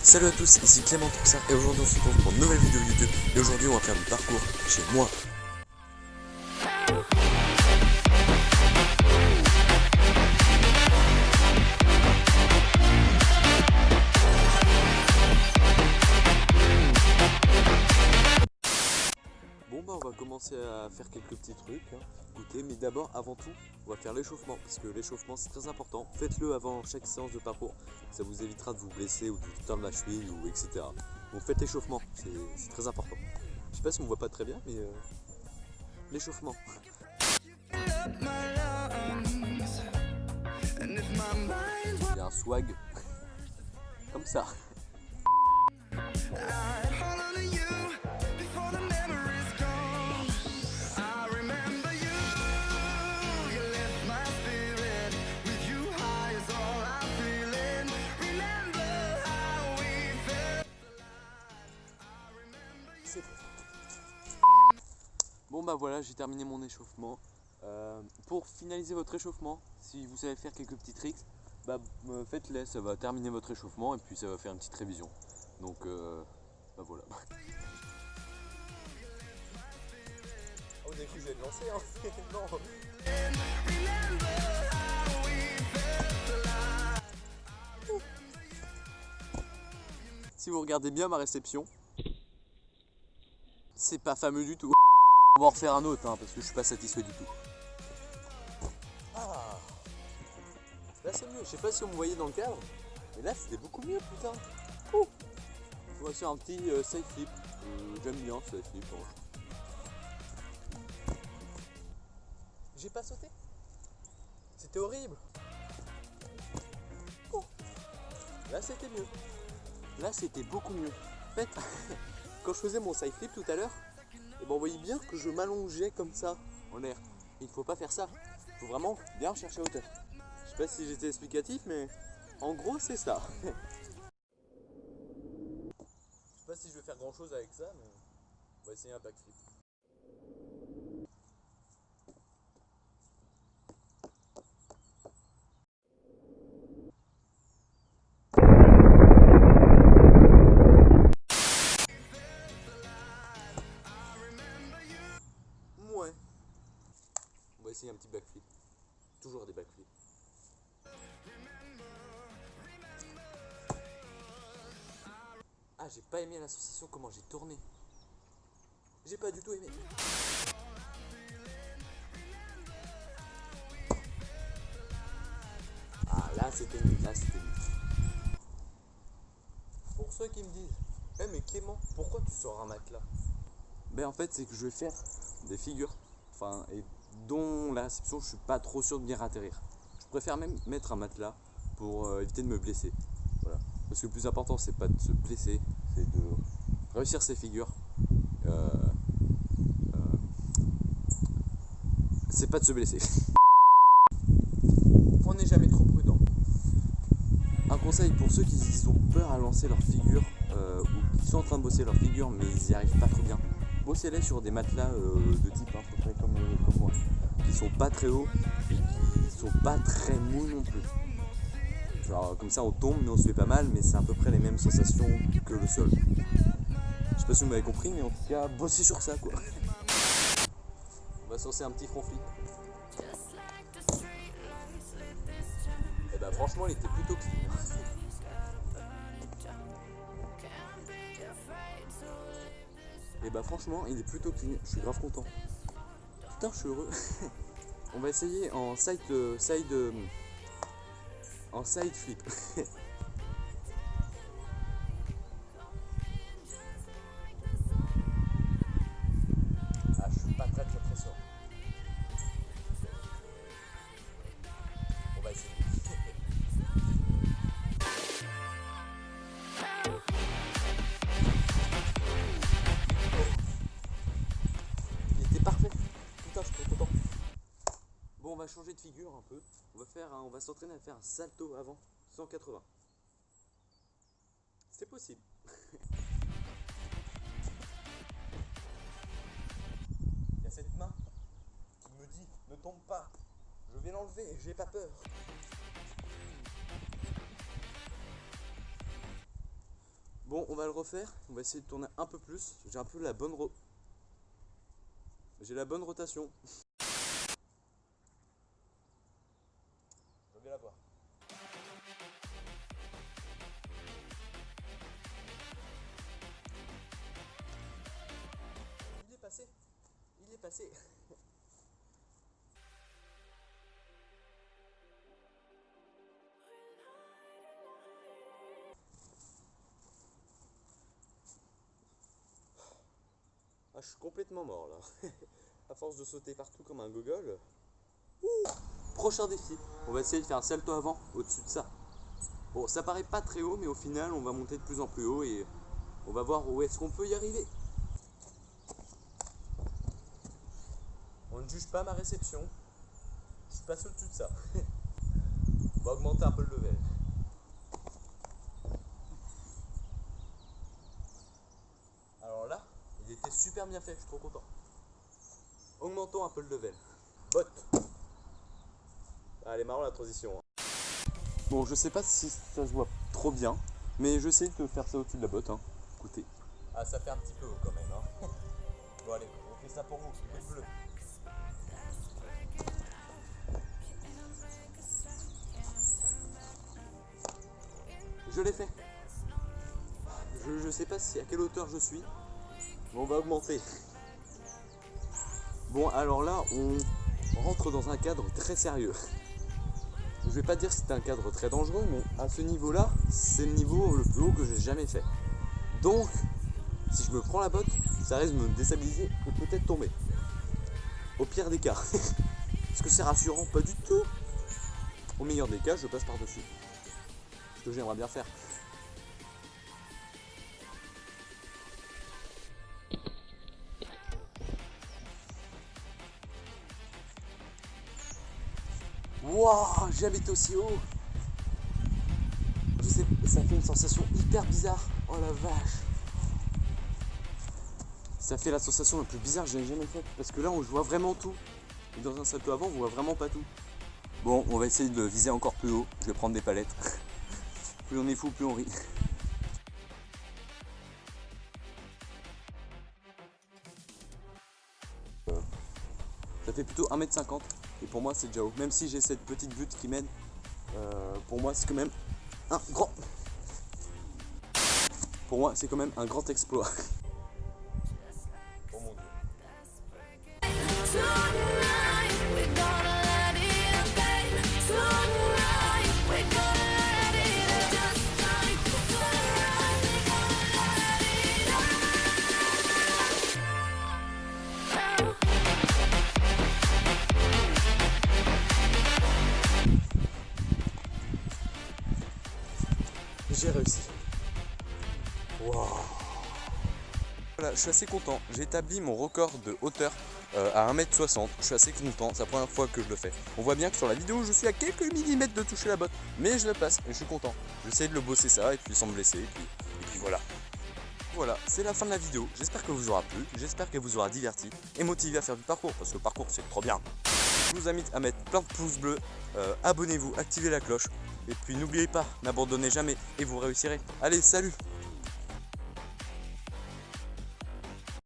Salut à tous, ici Clément Toxin et aujourd'hui on se retrouve pour une nouvelle vidéo YouTube et aujourd'hui on va faire du parcours chez moi. Bon bah on va commencer à faire quelques petits trucs, écoutez, mais d'abord avant tout on va faire l'échauffement parce que l'échauffement c'est très important. Faites-le avant chaque séance de parcours, ça vous évitera de vous blesser ou de tordre la cheville ou etc. Donc faites l'échauffement, c'est très important. Je sais pas si on voit pas très bien mais l'échauffement. Il y a un swag comme ça. Bon bah voilà, j'ai terminé mon échauffement. Pour finaliser votre échauffement, si vous savez faire quelques petits tricks, bah faites-les, ça va terminer votre échauffement et puis ça va faire une petite révision. Donc bah voilà. Oh, vous avez cru que j'allais lancer hein. Non. Si vous regardez bien ma réception, c'est pas fameux du tout. On va en refaire un autre hein, parce que je suis pas satisfait du tout. Ah, là c'est mieux, je sais pas si on me voyait dans le cadre, mais là c'était beaucoup mieux putain. Ouh. On va faire un petit side flip, j'aime bien ce side flip. J'ai pas sauté, c'était horrible. Oh. Là c'était mieux, là c'était beaucoup mieux. En fait, quand je faisais mon side flip tout à l'heure, et ben on voyait bien que je m'allongeais comme ça en l'air. Il ne faut pas faire ça, il faut vraiment bien chercher à hauteur. Je sais pas si j'étais explicatif, mais en gros c'est ça. Je sais pas si je vais faire grand chose avec ça, mais on va essayer un backflip. Ouais. On va essayer un petit backflip. Toujours des backflips. Ah, j'ai pas aimé l'association, comment j'ai tourné. J'ai pas du tout aimé. Ah, là c'était nul, là c'était nul. Pour ceux qui me disent, hey, mais Clément, pourquoi tu sors un matelas? Ben en fait c'est que je vais faire des figures, enfin, et dont la réception je suis pas trop sûr de bien atterrir. Je préfère même mettre un matelas pour éviter de me blesser. Voilà. Parce que le plus important c'est pas de se blesser, c'est de réussir ces figures. C'est pas de se blesser. On n'est jamais trop prudent. Un conseil pour ceux qui ont peur à lancer leur figure ou qui sont en train de bosser leur figure mais ils n'y arrivent pas trop bien. Bossez-les sur des matelas de type à peu près comme moi, qui sont pas très hauts et qui sont pas très mous non plus. Genre comme ça on tombe mais on se fait pas mal, mais c'est à peu près les mêmes sensations que le sol. Je sais pas si vous m'avez compris, mais en tout cas bossez sur ça quoi. On va se lancer un petit front flip. Et bah franchement il était plutôt clean. Et bah franchement il est plutôt clean, je suis grave content. Putain je suis heureux. On va essayer en side flip. Ah je suis pas très sûr. On va essayer. Il était parfait. Putain je suis trop content. Bon on va changer de figure un peu. On va s'entraîner à faire un salto avant 180. C'est possible. Il y a cette main qui me dit ne tombe pas. Je vais l'enlever, j'ai pas peur. Bon, on va le refaire. On va essayer de tourner un peu plus. J'ai un peu la bonne J'ai la bonne rotation. Je veux bien la voir. Il est passé. Il est passé. Ah, je suis complètement mort là. À force de sauter partout comme un gogol. Prochain défi. On va essayer de faire un salto avant au-dessus de ça. Bon, ça paraît pas très haut, mais au final, on va monter de plus en plus haut et on va voir où est-ce qu'on peut y arriver. On ne juge pas ma réception. Je passe au-dessus de ça. On va augmenter un peu le level. Alors là, il était super bien fait, je suis trop content. Augmentons un peu le level. Botte. Ah, elle est marrant la transition. Hein. Bon, je sais pas si ça se voit trop bien, mais je sais de faire ça au-dessus de la botte. Hein. Écoutez. Ah, ça fait un petit peu haut quand même. Hein. Bon, allez, on fait ça pour vous, le bleu. Je l'ai fait. Je sais pas à quelle hauteur je suis, mais on va augmenter. Bon, alors là, on rentre dans un cadre très sérieux. Je vais pas dire que c'est un cadre très dangereux, mais à ce niveau-là, c'est le niveau le plus haut que j'ai jamais fait. Donc, si je me prends la botte, ça risque de me déstabiliser et peut-être tomber. Au pire des cas. Est-ce que c'est rassurant? Pas du tout. Au meilleur des cas, je passe par-dessus. Ce que j'aimerais bien faire. Wouah, jamais été aussi haut. Je sais, ça fait une sensation hyper bizarre. Oh la vache. Ça fait la sensation la plus bizarre que j'ai jamais faite. Parce que là, on voit vraiment tout. Et dans un salto avant, on voit vraiment pas tout. Bon, on va essayer de viser encore plus haut. Je vais prendre des palettes. Plus on est fou, plus on rit. Ça fait plutôt 1m50. Et pour moi, c'est déjà haut. Même si j'ai cette petite butte qui mène, pour moi, c'est quand même un grand... Pour moi, c'est quand même un grand exploit. Oh mon Dieu. J'ai réussi. Wow. Voilà, je suis assez content. J'ai établi mon record de hauteur à 1m60. Je suis assez content, c'est la première fois que je le fais. On voit bien que sur la vidéo, je suis à quelques millimètres de toucher la botte. Mais je le passe et je suis content. J'essaie de le bosser ça et puis sans me blesser. Et puis voilà. Voilà, c'est la fin de la vidéo. J'espère que vous aura plu. J'espère qu'elle vous aura diverti et motivé à faire du parcours. Parce que le parcours, c'est trop bien. Je vous invite à mettre plein de pouces bleus. Abonnez-vous, activez la cloche. Et puis n'oubliez pas, n'abandonnez jamais et vous réussirez. Allez, salut!